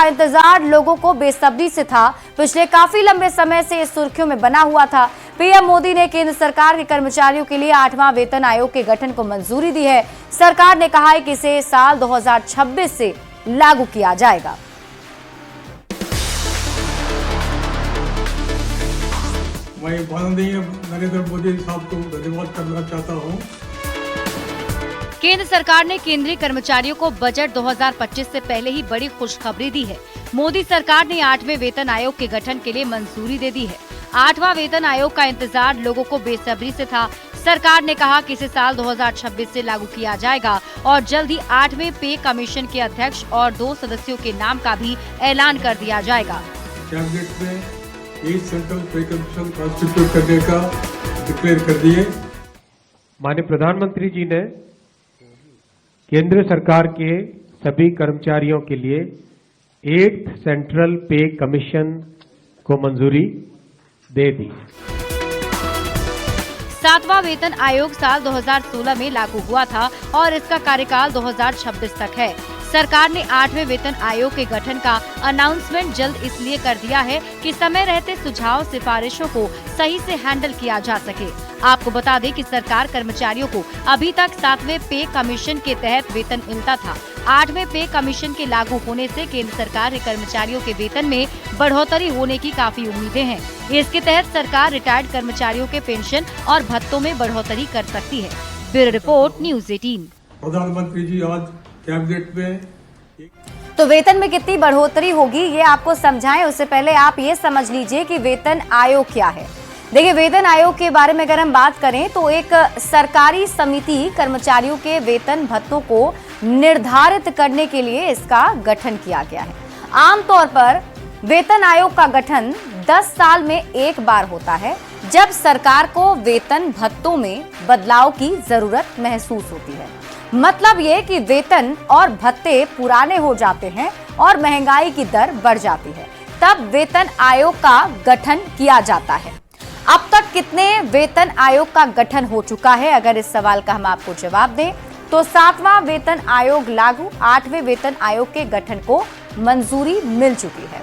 का इंतजार लोगों को बेसब्री से था। पिछले काफी लंबे समय से इस सुर्खियों में बना हुआ था। पीएम मोदी ने केंद्र सरकार के कर्मचारियों के लिए 8वां वेतन आयोग के गठन को मंजूरी दी है। सरकार ने कहा है कि इसे साल 2026 से लागू किया जाएगा। मैं माननीय नरेंद्र मोदी साहब को धन्यवाद करना चाहता हूँ। केंद्र सरकार ने केंद्रीय कर्मचारियों को बजट 2025 से पहले ही बड़ी खुशखबरी दी है। मोदी सरकार ने 8वें वेतन आयोग के गठन के लिए मंजूरी दे दी है। 8वां वेतन आयोग का इंतजार लोगों को बेसब्री से था। सरकार ने कहा कि इसे साल 2026 से लागू किया जाएगा और जल्द ही 8वें पे कमीशन के अध्यक्ष और 2 सदस्यों के नाम का भी ऐलान कर दिया जाएगा। कैबिनेट में 8 सेंट्रल पे कमीशन कॉन्स्टिट्यूट करने का डिक्लेयर कर दिए। माननीय प्रधानमंत्री जी ने केंद्र सरकार के सभी कर्मचारियों के लिए 8th सेंट्रल पे कमीशन को मंजूरी दे दी। 7वां वेतन आयोग साल 2016 में लागू हुआ था और इसका कार्यकाल 2026 तक है। सरकार ने 8वें वेतन आयोग के गठन का अनाउंसमेंट जल्द इसलिए कर दिया है कि समय रहते सुझाव सिफारिशों को सही से हैंडल किया जा सके। आपको बता दें कि सरकार कर्मचारियों को अभी तक 7वें पे कमीशन के तहत वेतन मिलता था। 8वें पे कमीशन के लागू होने से केंद्र सरकार के कर्मचारियों के वेतन में बढ़ोतरी होने की काफी उम्मीदें हैं। इसके तहत सरकार रिटायर्ड कर्मचारियों के पेंशन और भत्तों में बढ़ोतरी कर सकती है। Bureau report, news 18। प्रधानमंत्री जी आज कैबिनेट में तो वेतन में कितनी बढ़ोतरी होगी ये आपको समझाएं, उससे पहले आप ये समझ लीजिए कि वेतन आयोग क्या है। देखिए, वेतन आयोग के बारे में अगर हम बात करें तो एक सरकारी समिति कर्मचारियों के वेतन भत्तों को निर्धारित करने के लिए इसका गठन किया गया है। आमतौर पर वेतन आयोग का गठन 10 साल में एक बार होता है, जब सरकार को वेतन भत्तों में बदलाव की जरूरत महसूस होती है। मतलब ये कि वेतन और भत्ते पुराने हो जाते हैं और महंगाई की दर बढ़ जाती है, तब वेतन आयोग का गठन किया जाता है। अब तक कितने वेतन आयोग का गठन हो चुका है, अगर इस सवाल का हम आपको जवाब दें तो 7वां वेतन आयोग लागू, 8वें वेतन आयोग के गठन को मंजूरी मिल चुकी है।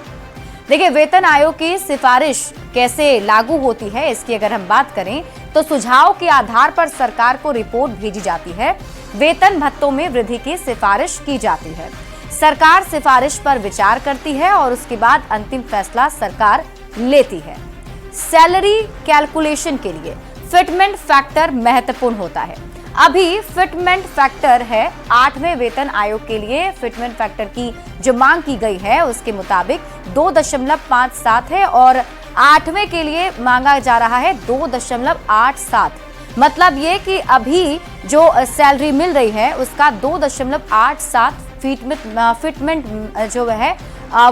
देखिए, वेतन आयोग की सिफारिश कैसे लागू होती है इसकी अगर हम बात करें तो सुझाव के आधार पर सरकार को रिपोर्ट भेजी जाती है। वेतन भत्तों में वृद्धि की सिफारिश की जाती है। सरकार सिफारिश पर विचार करती है और उसके बाद अंतिम फैसला सरकार लेती है। सैलरी कैलकुलेशन के लिए फिटमेंट फैक्टर महत्वपूर्ण होता है। अभी फिटमेंट फैक्टर है 8वें वेतन आयोग के लिए। फिटमेंट फैक्टर की जो मांग की गई है उसके मुताबिक 2.57 है और 8वें के लिए मांगा जा रहा है 2.87। मतलब ये कि अभी जो सैलरी मिल रही है उसका 2.87 फिटमेंट जो है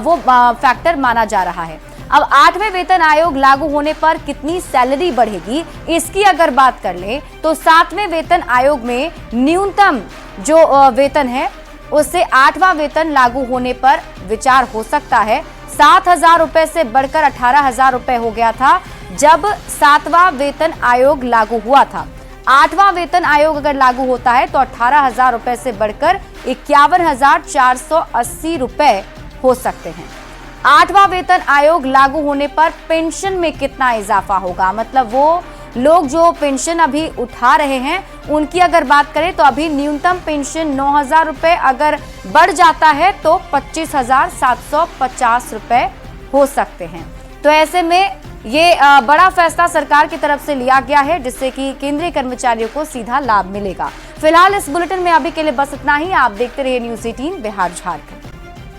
वो फैक्टर माना जा रहा है। अब 8वें वेतन आयोग लागू होने पर कितनी सैलरी बढ़ेगी इसकी अगर बात कर ले तो 7वें वेतन आयोग में न्यूनतम जो वेतन है उससे 8वां वेतन लागू होने पर विचार हो सकता है। 7,000 रुपए से बढ़कर 18,000 रुपए हो गया था जब 7वां वेतन आयोग लागू हुआ था। 8वां वेतन आयोग अगर लागू होता है तो 18,000 रुपए से बढ़कर 51,480 रुपए हो सकते हैं। 8वां वेतन आयोग लागू होने पर पेंशन में कितना इजाफा होगा, मतलब वो लोग जो पेंशन अभी उठा रहे हैं उनकी अगर बात करें तो अभी न्यूनतम पेंशन 9,000 रुपए अगर बढ़ जाता है तो 25,750 रुपए हो सकते हैं। तो ऐसे में ये बड़ा फैसला सरकार की तरफ से लिया गया है जिससे कि केंद्रीय कर्मचारियों को सीधा लाभ मिलेगा। फिलहाल इस बुलेटिन में अभी के लिए बस इतना ही। आप देखते रहिए न्यूज़ 18 बिहार झारखंड।